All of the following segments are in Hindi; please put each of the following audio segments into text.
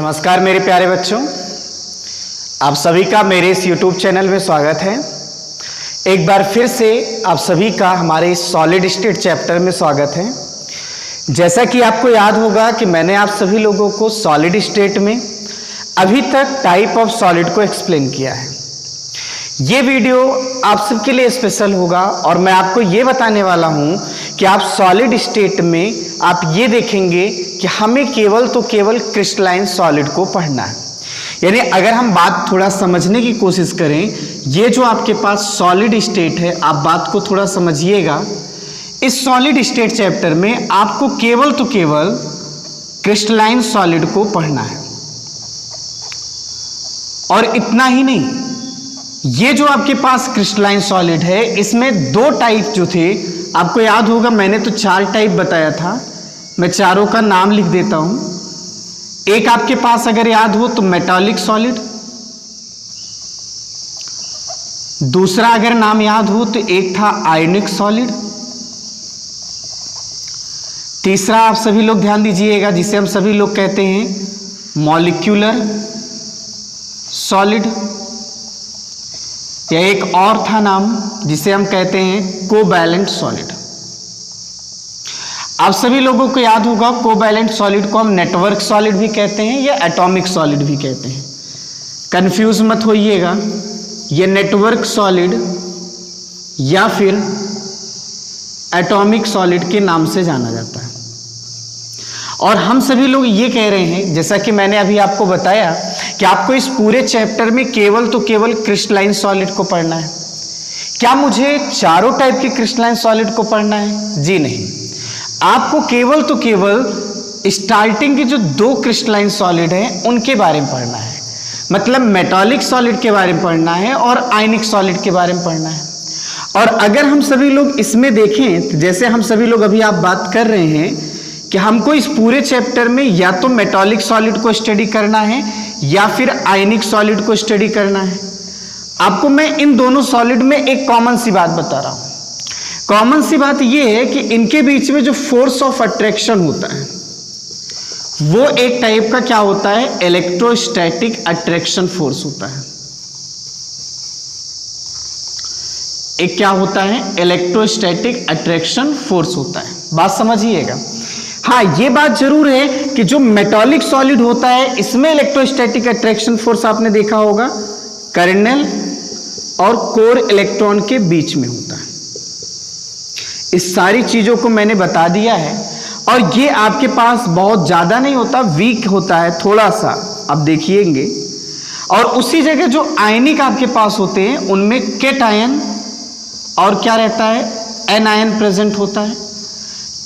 नमस्कार मेरे प्यारे बच्चों, आप सभी का मेरे इस YouTube चैनल में स्वागत है। एक बार फिर से आप सभी का हमारे इस सॉलिड स्टेट चैप्टर में स्वागत है। जैसा कि आपको याद होगा कि मैंने आप सभी लोगों को सॉलिड स्टेट में अभी तक टाइप ऑफ सॉलिड को एक्सप्लेन किया है। ये वीडियो आप सबके लिए स्पेशल होगा और मैं आपको ये बताने वाला हूँ कि आप सॉलिड स्टेट में आप ये देखेंगे कि हमें केवल क्रिस्टलाइन सॉलिड को पढ़ना है। यानी अगर हम बात थोड़ा समझने की कोशिश करें, ये जो आपके पास सॉलिड स्टेट है, आप बात को थोड़ा समझिएगा। इस सॉलिड स्टेट चैप्टर में आपको केवल क्रिस्टलाइन सॉलिड को पढ़ना है और इतना ही नहीं। ये जो आपके पास क्रिस्टलाइन सॉलिड है, इसमें दो टाइप जो थे, आपको याद होगा मैंने तो 4 टाइप बताया था। मैं चारों का नाम लिख देता हूं। एक आपके पास अगर याद हो तो मेटालिक सॉलिड, दूसरा अगर नाम याद हो तो एक था आयनिक सॉलिड, तीसरा आप सभी लोग ध्यान दीजिएगा जिसे हम सभी लोग कहते हैं मॉलिक्यूलर सॉलिड, या एक और था नाम जिसे हम कहते हैं कोवैलेंट सॉलिड। आप सभी लोगों को याद होगा कोवैलेंट सॉलिड को हम नेटवर्क सॉलिड भी कहते हैं या एटॉमिक सॉलिड भी कहते हैं। कंफ्यूज मत होइएगा, ये नेटवर्क सॉलिड या फिर एटॉमिक सॉलिड के नाम से जाना जाता है। और हम सभी लोग ये कह रहे हैं, जैसा कि मैंने अभी आपको बताया कि आपको इस पूरे चैप्टर में केवल क्रिस्टलाइन सॉलिड को पढ़ना है। क्या मुझे चारों टाइप के क्रिस्टलाइन सॉलिड को पढ़ना है? जी नहीं, आपको केवल स्टार्टिंग की जो 2 क्रिस्टलाइन सॉलिड हैं उनके बारे में पढ़ना है। मतलब मेटालिक सॉलिड के बारे में पढ़ना है और आयनिक सॉलिड के बारे में पढ़ना है। और अगर हम सभी लोग इसमें देखें तो जैसे हम सभी लोग अभी आप बात कर रहे हैं कि हमको इस पूरे चैप्टर में या तो मेटालिक सॉलिड को स्टडी करना है या फिर आयनिक सॉलिड को स्टडी करना है। आपको मैं इन दोनों सॉलिड में एक कॉमन सी बात बता रहा हूं। कॉमन सी बात यह है कि इनके बीच में जो फोर्स ऑफ अट्रैक्शन होता है वो एक टाइप का क्या होता है? इलेक्ट्रोस्टैटिक अट्रैक्शन फोर्स होता है। एक क्या होता है? इलेक्ट्रोस्टैटिक अट्रैक्शन फोर्स होता है। बात समझिएगा। हाँ, ये बात जरूर है कि जो मेटालिक सॉलिड होता है इसमें इलेक्ट्रोस्टैटिक अट्रैक्शन फोर्स आपने देखा होगा कर्नेल और कोर इलेक्ट्रॉन के बीच में होता है। इस सारी चीजों को मैंने बता दिया है और ये आपके पास बहुत ज्यादा नहीं होता, वीक होता है थोड़ा सा, आप देखिएंगे। और उसी जगह जो आयनिक आपके पास होते हैं उनमें केटायन और क्या रहता है? एनायन प्रेजेंट होता है।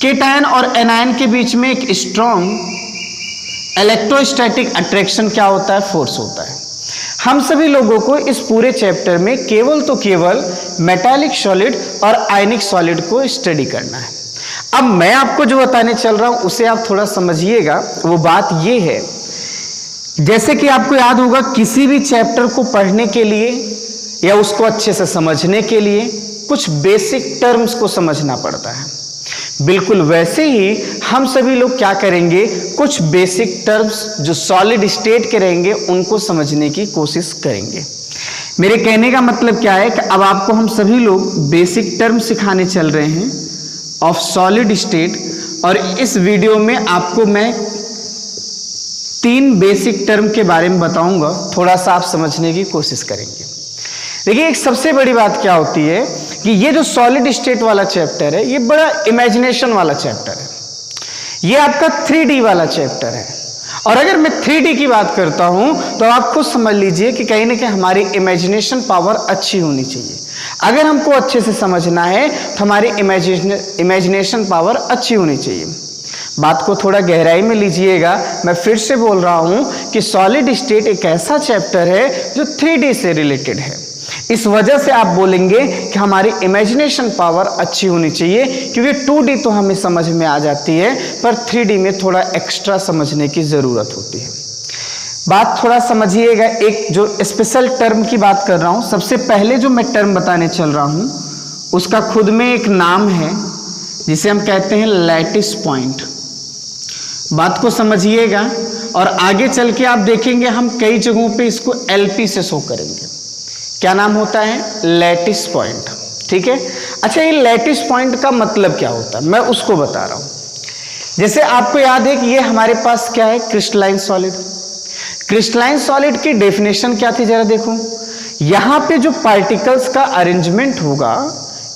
केटायन और एनायन के बीच में एक स्ट्रॉन्ग इलेक्ट्रोस्टैटिक अट्रैक्शन क्या होता है? फोर्स होता है। हम सभी लोगों को इस पूरे चैप्टर में केवल मेटालिक सॉलिड और आयनिक सॉलिड को स्टडी करना है। अब मैं आपको जो बताने चल रहा हूं उसे आप थोड़ा समझिएगा। वो बात ये है, जैसे कि आपको याद होगा किसी भी चैप्टर को पढ़ने के लिए या उसको अच्छे से समझने के लिए कुछ बेसिक टर्म्स को समझना पड़ता है। बिल्कुल वैसे ही हम सभी लोग क्या करेंगे, कुछ बेसिक टर्म्स जो सॉलिड स्टेट के रहेंगे उनको समझने की कोशिश करेंगे। मेरे कहने का मतलब क्या है कि अब आपको हम सभी लोग बेसिक टर्म सिखाने चल रहे हैं ऑफ सॉलिड स्टेट, और इस वीडियो में आपको मैं 3 बेसिक टर्म के बारे में बताऊंगा। थोड़ा सा आप समझने की कोशिश करेंगे। देखिए, एक सबसे बड़ी बात क्या होती है कि ये जो सॉलिड स्टेट वाला चैप्टर है ये बड़ा इमेजिनेशन वाला चैप्टर है। ये आपका 3D वाला चैप्टर है। और अगर मैं 3D की बात करता हूं तो आप खुद समझ लीजिए कि कहीं ना कहीं हमारी इमेजिनेशन पावर अच्छी होनी चाहिए। अगर हमको अच्छे से समझना है तो हमारी इमेजिनेशन पावर अच्छी होनी चाहिए। बात को थोड़ा गहराई में लीजिएगा। मैं फिर से बोल रहा हूं कि सॉलिड स्टेट एक ऐसा चैप्टर है जो 3D से रिलेटेड है। इस वजह से आप बोलेंगे कि हमारी इमेजिनेशन पावर अच्छी होनी चाहिए, क्योंकि 2D तो हमें समझ में आ जाती है पर 3D में थोड़ा एक्स्ट्रा समझने की ज़रूरत होती है। बात थोड़ा समझिएगा। एक जो स्पेशल टर्म की बात कर रहा हूँ, सबसे पहले जो मैं टर्म बताने चल रहा हूँ उसका खुद में एक नाम है जिसे हम कहते हैं लैटिस पॉइंट। बात को समझिएगा। और आगे चल के आप देखेंगे हम कई जगहों पे इसको LP से शो करेंगे। क्या नाम होता है? Lattice point. ठीक है, अच्छा ये लैटिस पॉइंट का मतलब क्या होता है मैं उसको बता रहा हूं। जैसे आपको याद है कि ये हमारे पास क्या है? Crystalline solid. क्रिस्टलाइन सॉलिड की डेफिनेशन क्या थी जरा देखो, यहां पे जो पार्टिकल्स का अरेंजमेंट होगा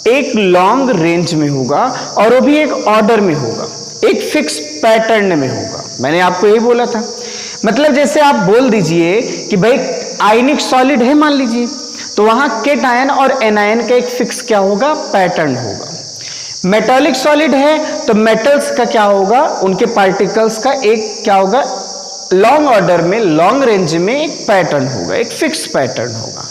एक लॉन्ग रेंज में होगा और वो भी एक ऑर्डर में होगा, एक फिक्स पैटर्न में होगा। मैंने आपको यही बोला था। मतलब जैसे आप बोल दीजिए कि भाई आयनिक सॉलिड है मान लीजिए, तो वहां केटायन और एनायन का एक फिक्स क्या होगा? पैटर्न होगा। मेटालिक सॉलिड है तो मेटल्स का क्या होगा? उनके पार्टिकल्स का एक क्या होगा? लॉन्ग ऑर्डर में, लॉन्ग रेंज में एक पैटर्न होगा, एक फिक्स पैटर्न होगा।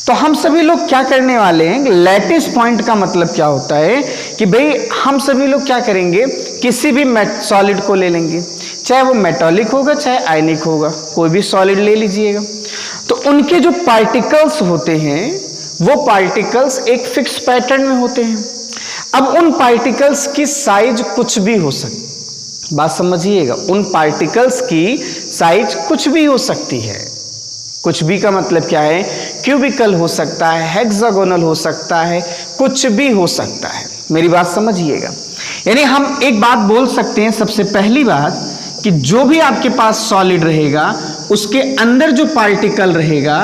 तो हम सभी लोग क्या करने वाले हैं? लैटिस पॉइंट का मतलब क्या होता है कि भाई हम सभी लोग क्या करेंगे, किसी भी सॉलिड को ले लेंगे, चाहे वो मेटालिक होगा चाहे आयनिक होगा, कोई भी सॉलिड ले लीजिएगा, तो उनके जो पार्टिकल्स होते हैं वो पार्टिकल्स एक फिक्स पैटर्न में होते हैं। अब उन पार्टिकल्स की साइज कुछ भी हो सकती, बात समझिएगा, उन पार्टिकल्स की साइज कुछ भी हो सकती है। कुछ भी का मतलब क्या है? क्यूबिकल हो सकता है, हेक्सागोनल हो सकता है, कुछ भी हो सकता है। मेरी बात समझिएगा। यानी हम एक बात बोल सकते हैं, सबसे पहली बात कि जो भी आपके पास सॉलिड रहेगा उसके अंदर जो पार्टिकल रहेगा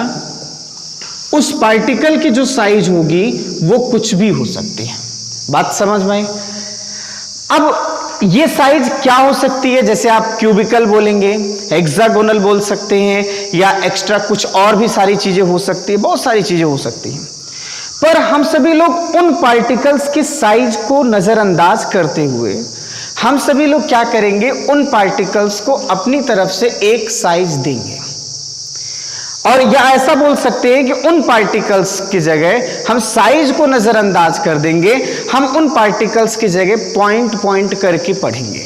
उस पार्टिकल की जो साइज होगी वो कुछ भी हो सकती है। बात समझ में आई? अब ये साइज क्या हो सकती है? जैसे आप क्यूबिकल बोलेंगे, हेक्सागोनल बोल सकते हैं, या एक्स्ट्रा कुछ और भी सारी चीजें हो सकती है, बहुत सारी चीजें हो सकती हैं। पर हम सभी लोग उन पार्टिकल्स की साइज को नजरअंदाज करते हुए हम सभी लोग क्या करेंगे? उन पार्टिकल्स को अपनी तरफ से एक साइज देंगे, और या ऐसा बोल सकते हैं कि उन पार्टिकल्स की जगह हम साइज को नजरअंदाज कर देंगे, हम उन पार्टिकल्स की जगह पॉइंट पॉइंट करके पढ़ेंगे।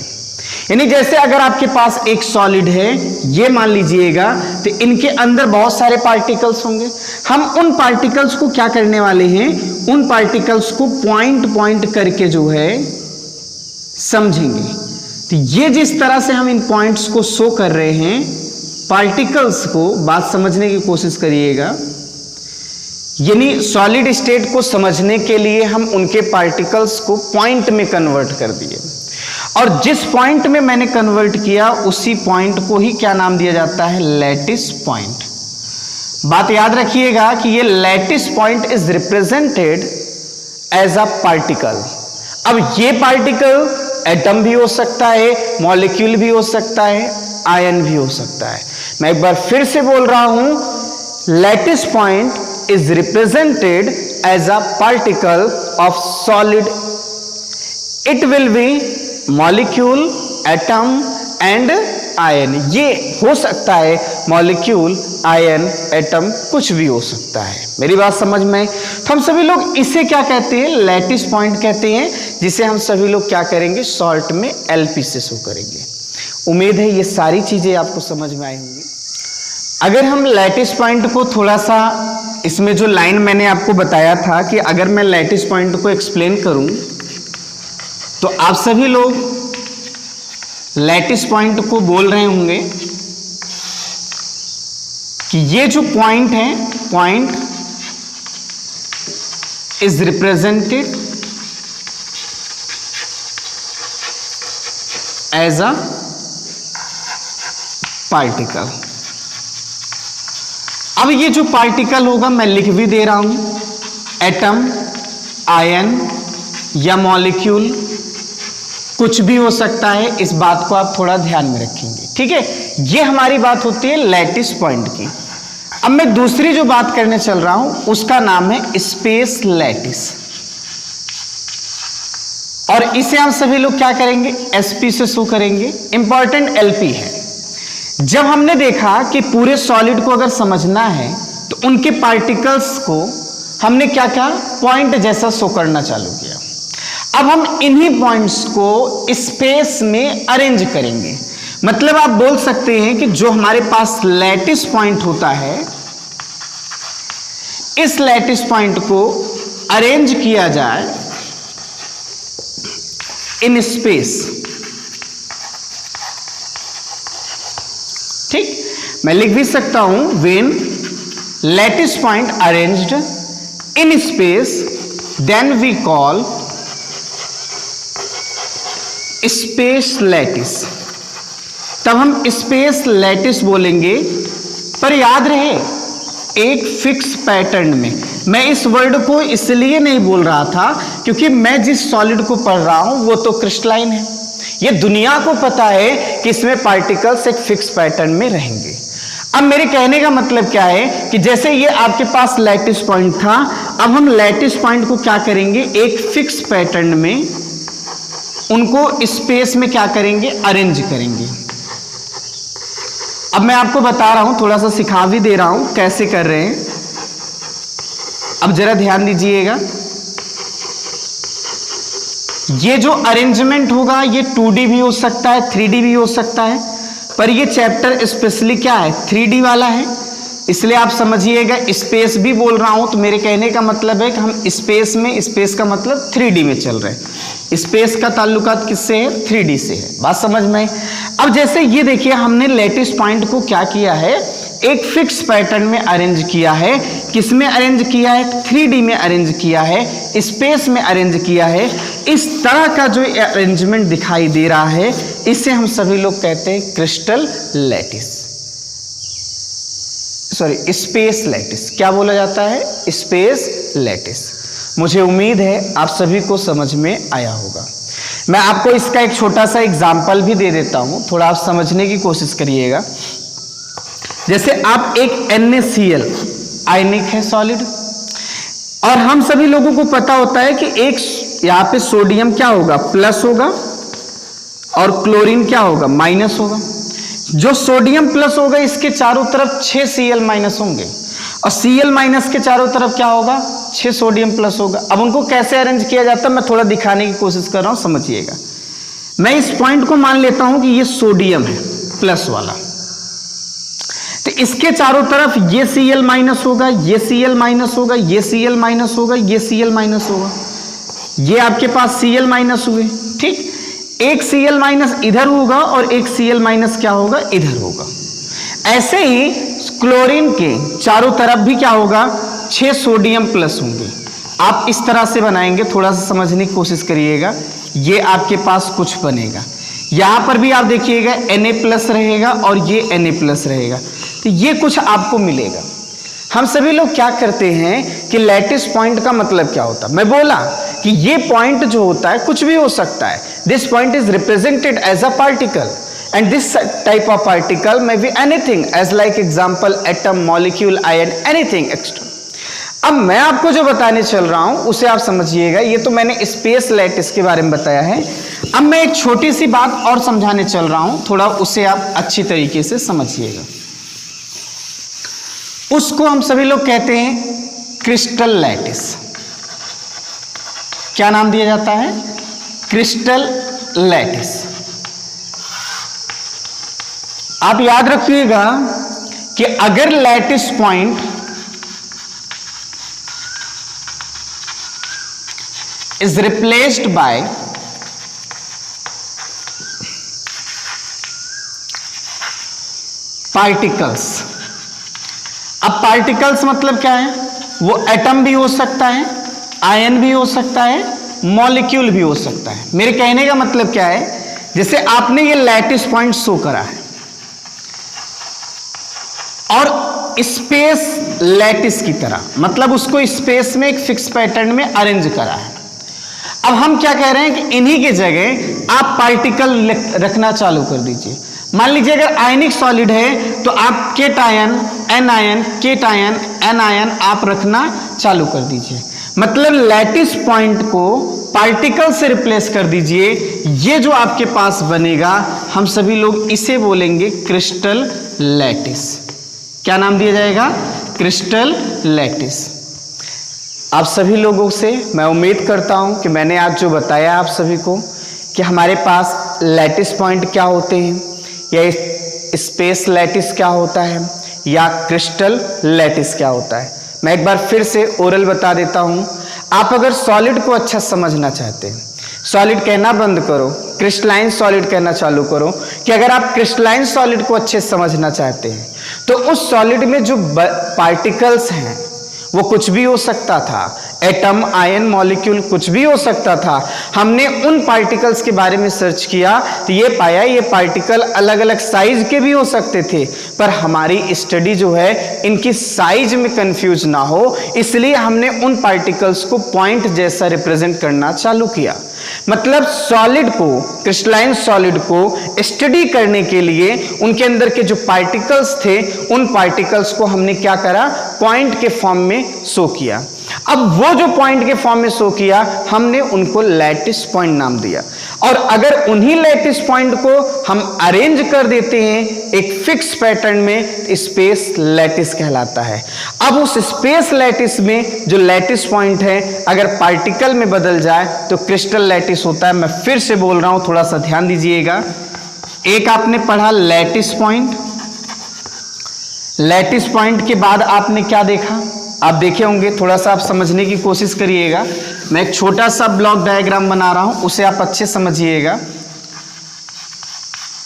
यानी जैसे अगर आपके पास एक सॉलिड है ये मान लीजिएगा, तो इनके अंदर बहुत सारे पार्टिकल्स होंगे, हम उन पार्टिकल्स को क्या करने वाले हैं? उन पार्टिकल्स को पॉइंट पॉइंट करके जो है समझेंगे। तो ये जिस तरह से हम इन पॉइंट्स को शो कर रहे हैं पार्टिकल्स को, बात समझने की कोशिश करिएगा। यानी सॉलिड स्टेट को समझने के लिए हम उनके पार्टिकल्स को पॉइंट में कन्वर्ट कर दिए, और जिस पॉइंट में मैंने कन्वर्ट किया उसी पॉइंट को ही क्या नाम दिया जाता है? Lattice point. बात याद रखिएगा कि ये lattice point is represented as a particle. अब ये पार्टिकल एटम भी हो सकता है, मॉलिक्यूल भी हो सकता है, आयन भी हो सकता है। मैं एक बार फिर से बोल रहा हूं, lattice point is represented as a particle of solid. It will be molecule, atom and ion. ये हो सकता है मॉलिक्यूल, आयन, एटम, कुछ भी हो सकता है। मेरी बात समझ में? तो हम सभी लोग इसे क्या कहते हैं? लैटिस पॉइंट कहते हैं, जिसे हम सभी लोग क्या करेंगे? शॉर्ट में LP से शो करेंगे। उम्मीद है ये सारी चीजें आपको समझ में आई होंगी। अगर हम लैटिस पॉइंट को थोड़ा सा, इसमें जो लाइन मैंने आपको बताया था कि अगर मैं लैटिस पॉइंट को एक्सप्लेन करूं तो आप सभी लोग लैटिस पॉइंट को बोल रहे होंगे कि ये जो पॉइंट है, point is represented as a particle. अब ये जो पार्टिकल होगा मैं लिख भी दे रहा हूं, एटम, आयन या मॉलिक्यूल, कुछ भी हो सकता है। इस बात को आप थोड़ा ध्यान में रखेंगे, ठीक है? ये हमारी बात होती है लैटिस पॉइंट की। अब मैं दूसरी जो बात करने चल रहा हूं उसका नाम है स्पेस लैटिस, और इसे हम सभी लोग क्या करेंगे? SP से शो करेंगे। इंपॉर्टेंट LP है। जब हमने देखा कि पूरे सॉलिड को अगर समझना है तो उनके पार्टिकल्स को हमने क्या क्या पॉइंट जैसा शो करना चालू किया। अब हम इन्हीं पॉइंट्स को स्पेस में अरेंज करेंगे। मतलब आप बोल सकते हैं कि जो हमारे पास लैटिस पॉइंट होता है, इस लैटिस पॉइंट को अरेंज किया जाए इन स्पेस। मैं लिख भी सकता हूं when lattice point arranged in space then we call space lattice. तब हम स्पेस लैटिस बोलेंगे, पर याद रहे एक फिक्स पैटर्न में। मैं इस वर्ड को इसलिए नहीं बोल रहा था क्योंकि मैं जिस सॉलिड को पढ़ रहा हूं वो तो क्रिस्टलाइन है। ये दुनिया को पता है कि इसमें पार्टिकल्स एक फिक्स पैटर्न में रहेंगे। अब मेरे कहने का मतलब क्या है कि जैसे ये आपके पास लैटिस पॉइंट था, अब हम लैटिस पॉइंट को क्या करेंगे, एक फिक्स पैटर्न में उनको स्पेस में क्या करेंगे, अरेंज करेंगे। अब मैं आपको बता रहा हूं, थोड़ा सा सिखा भी दे रहा हूं कैसे कर रहे हैं। अब जरा ध्यान दीजिएगा, ये जो अरेंजमेंट होगा ये 2D भी हो सकता है, 3D भी हो सकता है, पर ये चैप्टर स्पेशली क्या है, 3D वाला है। इसलिए आप समझिएगा, स्पेस भी बोल रहा हूं तो मेरे कहने का मतलब है कि हम स्पेस में, स्पेस का मतलब 3D में चल रहे हैं। स्पेस का ताल्लुकात किससे है, 3D से है। बात समझ में। अब जैसे ये देखिए, हमने लैटिस पॉइंट को क्या किया है, एक फिक्स पैटर्न में अरेंज किया है। किस में अरेंज किया है, 3D में अरेंज किया है, स्पेस में अरेंज किया है। इस तरह का जो अरेंजमेंट दिखाई दे रहा है इसे हम सभी लोग कहते हैं crystal lattice, sorry space lattice. क्या बोला जाता है, स्पेस लैटिस। मुझे उम्मीद है आप सभी को समझ में आया होगा। मैं आपको इसका एक छोटा सा एग्जाम्पल भी दे देता हूं, थोड़ा आप समझने की कोशिश करिएगा। जैसे आप एक NaCl आयनिक है सॉलिड, और हम सभी लोगों को पता होता है कि एक यहां पे सोडियम क्या होगा, प्लस होगा, और क्लोरीन क्या होगा, माइनस होगा। जो सोडियम प्लस होगा इसके चारों तरफ 6 Cl माइनस होंगे, और Cl माइनस के चारों तरफ क्या होगा, 6 सोडियम प्लस होगा। अब उनको कैसे अरेंज किया जाता है मैं थोड़ा दिखाने की कोशिश कर रहा हूं, समझिएगा। मैं इस पॉइंट को मान लेता हूं कि ये सोडियम है प्लस वाला, तो इसके चारों तरफ ये Cl माइनस होगा, ये Cl माइनस होगा, ये Cl माइनस होगा, ये Cl माइनस होगा। ये आपके पास Cl माइनस हुए, ठीक। एक Cl माइनस इधर होगा और एक Cl माइनस क्या होगा, इधर होगा। ऐसे ही क्लोरीन के चारों तरफ भी क्या होगा, 6 सोडियम प्लस होंगे। आप इस तरह से बनाएंगे, थोड़ा सा समझने की कोशिश करिएगा। ये आपके पास कुछ बनेगा, यहां पर भी आप देखिएगा Na प्लस रहेगा और ये Na प्लस रहेगा, तो ये कुछ आपको मिलेगा। हम सभी लोग क्या करते हैं कि लैटिस पॉइंट का मतलब क्या होता है, मैं बोला कि ये पॉइंट जो होता है कुछ भी हो सकता है। This point is represented as a particle, and this type of particle may be anything as like example atom, molecule, ion, anything extra। अब मैं आपको जो बताने चल रहा हूं उसे आप समझिएगा। ये तो मैंने स्पेस लैटिस के बारे में बताया है। अब मैं एक छोटी सी बात और समझाने चल रहा हूं, थोड़ा उसे आप अच्छी तरीके से समझिएगा। उसको हम सभी लोग कहते हैं क्रिस्टल लैटिस। क्या नाम दिया जाता है, क्रिस्टल लैटिस। आप याद रखिएगा कि अगर lattice point is replaced by particles. अब पार्टिकल्स मतलब क्या है, वो एटम भी हो सकता है, आयन भी हो सकता है, मॉलिक्यूल भी हो सकता है। मेरे कहने का मतलब क्या है, जैसे आपने ये लैटिस पॉइंट शो करा है और स्पेस लैटिस की तरह, मतलब उसको स्पेस में एक फिक्स पैटर्न में अरेंज करा है। अब हम क्या कह रहे हैं कि इन्हीं के जगह आप पार्टिकल रखना चालू कर दीजिए। मान लीजिए अगर आयनिक सॉलिड है तो आप केटायन, एनायन, केटायन, एनायन आप रखना चालू कर दीजिए। मतलब लैटिस पॉइंट को पार्टिकल से रिप्लेस कर दीजिए। ये जो आपके पास बनेगा हम सभी लोग इसे बोलेंगे क्रिस्टल लैटिस। क्या नाम दिया जाएगा, क्रिस्टल लैटिस। आप सभी लोगों से मैं उम्मीद करता हूं कि मैंने आज जो बताया आप सभी को कि हमारे पास लैटिस पॉइंट क्या होते हैं, या स्पेस लैटिस क्या होता है, या क्रिस्टल लैटिस क्या होता है। मैं एक बार फिर से ओरल बता देता हूं। आप अगर सॉलिड को अच्छा समझना चाहते हैं, सॉलिड कहना बंद करो, क्रिस्टलाइन सॉलिड कहना चालू करो, कि अगर आप क्रिस्टलाइन सॉलिड को अच्छे समझना चाहते हैं तो उस सॉलिड में जो पार्टिकल्स हैं वो कुछ भी हो सकता था, एटम, आयन, मॉलिक्यूल, कुछ भी हो सकता था। हमने उन पार्टिकल्स के बारे में सर्च किया तो ये पाया ये पार्टिकल अलग अलग साइज के भी हो सकते थे, पर हमारी स्टडी जो है इनकी साइज में कंफ्यूज ना हो, इसलिए हमने उन पार्टिकल्स को पॉइंट जैसा रिप्रेजेंट करना चालू किया। मतलब सॉलिड को, क्रिस्टलाइन सॉलिड को स्टडी करने के लिए उनके अंदर के जो पार्टिकल्स थे उन पार्टिकल्स को हमने क्या करा, पॉइंट के फॉर्म में शो किया। अब वो जो पॉइंट के फॉर्म में शो किया हमने उनको लैटिस पॉइंट नाम दिया। और अगर उन्हीं लैटिस पॉइंट को हम अरेंज कर देते हैं एक फिक्स पैटर्न में, स्पेस लैटिस कहलाता है। अब उस स्पेस लैटिस में जो लैटिस पॉइंट है अगर पार्टिकल में बदल जाए तो क्रिस्टल लैटिस होता है। मैं फिर से बोल रहा हूं, थोड़ा सा ध्यान दीजिएगा। एक आपने पढ़ा लैटिस पॉइंट, लैटिस पॉइंट के बाद आपने क्या देखा, आप देखे होंगे, थोड़ा सा आप समझने की कोशिश करिएगा। मैं एक छोटा सा ब्लॉक डायग्राम बना रहा हूं, उसे आप अच्छे समझिएगा।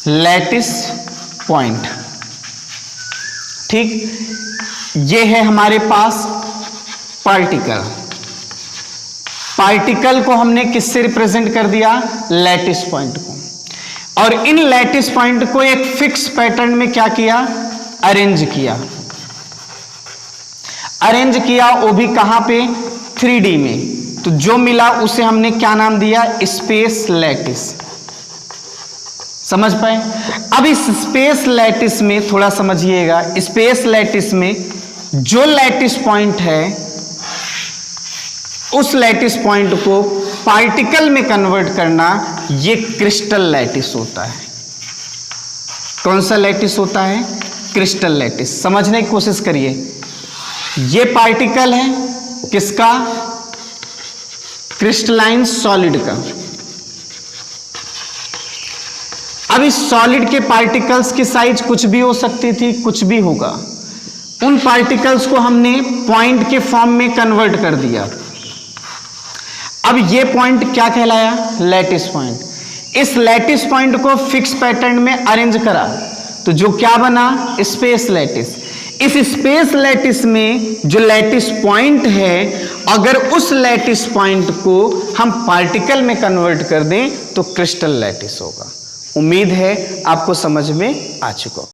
लैटिस पॉइंट, ठीक, ये है हमारे पास पार्टिकल। पार्टिकल को हमने किससे रिप्रेजेंट कर दिया, लैटिस पॉइंट को। और इन लैटिस पॉइंट को एक फिक्स पैटर्न में क्या किया, अरेंज किया। अरेंज किया वो भी कहां पे, 3D में। तो जो मिला उसे हमने क्या नाम दिया, स्पेस लैटिस। समझ पाए? अब इस स्पेस लैटिस में थोड़ा समझिएगा, स्पेस लैटिस में जो लैटिस पॉइंट है उस लैटिस पॉइंट को पार्टिकल में कन्वर्ट करना, ये क्रिस्टल लैटिस होता है। कौन सा लैटिस होता है, क्रिस्टल लैटिस। समझने की कोशिश करिए, ये पार्टिकल है किसका, क्रिस्टलाइन सॉलिड का। अब इस सॉलिड के पार्टिकल्स की साइज कुछ भी हो सकती थी, कुछ भी होगा। उन पार्टिकल्स को हमने पॉइंट के फॉर्म में कन्वर्ट कर दिया। अब ये पॉइंट क्या कहलाया, लैटिस पॉइंट। इस लैटिस पॉइंट को फिक्स पैटर्न में अरेंज करा तो जो क्या बना, स्पेस लैटिस। इस स्पेस लैटिस में जो लैटिस पॉइंट है अगर उस लैटिस पॉइंट को हम पार्टिकल में कन्वर्ट कर दें तो क्रिस्टल लैटिस होगा। उम्मीद है आपको समझ में आ चुका।